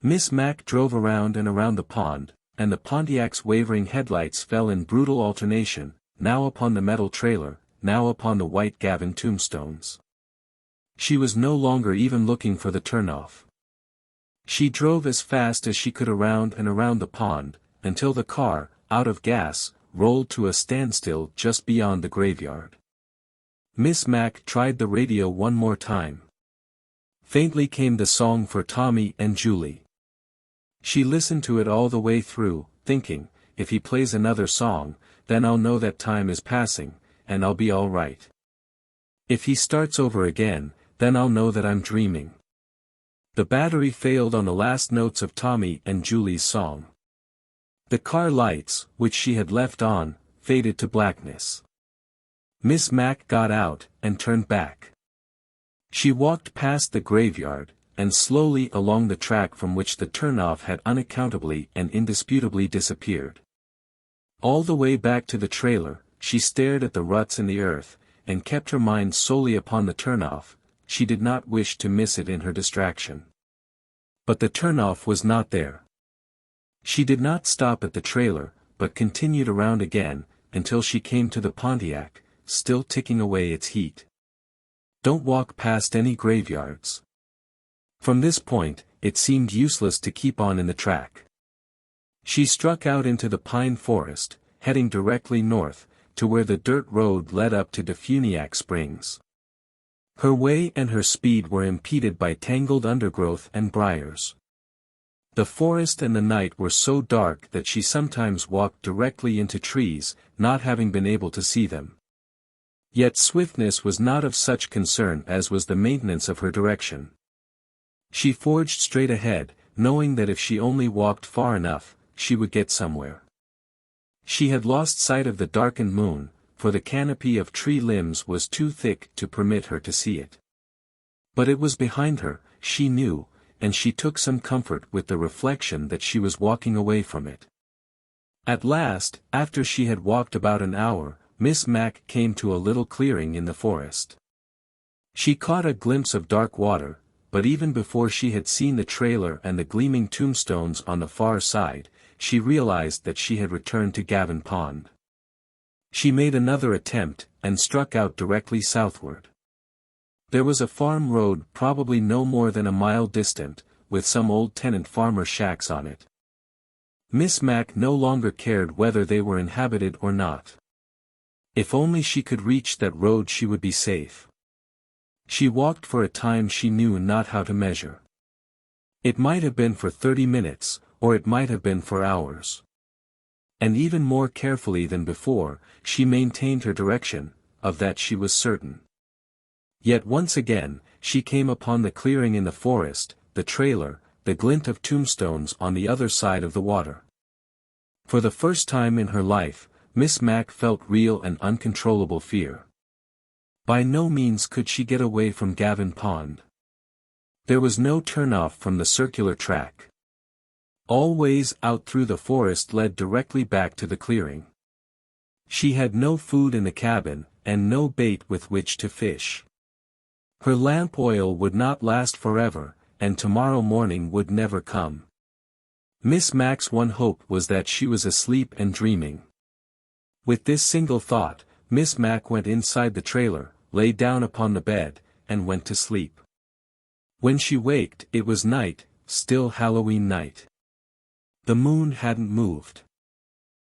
A: Miss Mac drove around and around the pond, and the Pontiac's wavering headlights fell in brutal alternation, now upon the metal trailer, now upon the white Gavin tombstones. She was no longer even looking for the turnoff. She drove as fast as she could around and around the pond, until the car, out of gas, rolled to a standstill just beyond the graveyard. Miss Mac tried the radio one more time. Faintly came the song for Tommy and Julie. She listened to it all the way through, thinking, if he plays another song, then I'll know that time is passing, and I'll be all right. If he starts over again, then I'll know that I'm dreaming. The battery failed on the last notes of Tommy and Julie's song. The car lights, which she had left on, faded to blackness. Miss Mac got out, and turned back. She walked past the graveyard, and slowly along the track from which the turnoff had unaccountably and indisputably disappeared. All the way back to the trailer, she stared at the ruts in the earth, and kept her mind solely upon the turnoff. She did not wish to miss it in her distraction. But the turnoff was not there. She did not stop at the trailer, but continued around again, until she came to the Pontiac, still ticking away its heat. Don't walk past any graveyards. From this point, it seemed useless to keep on in the track. She struck out into the pine forest, heading directly north, to where the dirt road led up to Defuniak Springs. Her way and her speed were impeded by tangled undergrowth and briars. The forest and the night were so dark that she sometimes walked directly into trees, not having been able to see them. Yet swiftness was not of such concern as was the maintenance of her direction. She forged straight ahead, knowing that if she only walked far enough, she would get somewhere. She had lost sight of the darkened moon, for the canopy of tree limbs was too thick to permit her to see it. But it was behind her, she knew, and she took some comfort with the reflection that she was walking away from it. At last, after she had walked about an hour, Miss Mac came to a little clearing in the forest. She caught a glimpse of dark water, but even before she had seen the trailer and the gleaming tombstones on the far side, she realized that she had returned to Gavin Pond. She made another attempt, and struck out directly southward. There was a farm road probably no more than a mile distant, with some old tenant farmer shacks on it. Miss Mac no longer cared whether they were inhabited or not. If only she could reach that road she would be safe. She walked for a time she knew not how to measure. It might have been for 30 minutes, or it might have been for hours. And even more carefully than before, she maintained her direction, of that she was certain. Yet once again, she came upon the clearing in the forest, the trailer, the glint of tombstones on the other side of the water. For the first time in her life, Miss Mac felt real and uncontrollable fear. By no means could she get away from Gavin Pond. There was no turn-off from the circular track. All ways out through the forest led directly back to the clearing. She had no food in the cabin, and no bait with which to fish. Her lamp oil would not last forever, and tomorrow morning would never come. Miss Mac's one hope was that she was asleep and dreaming. With this single thought, Miss Mac went inside the trailer, lay down upon the bed, and went to sleep. When she waked, it was night, still Halloween night. The moon hadn't moved.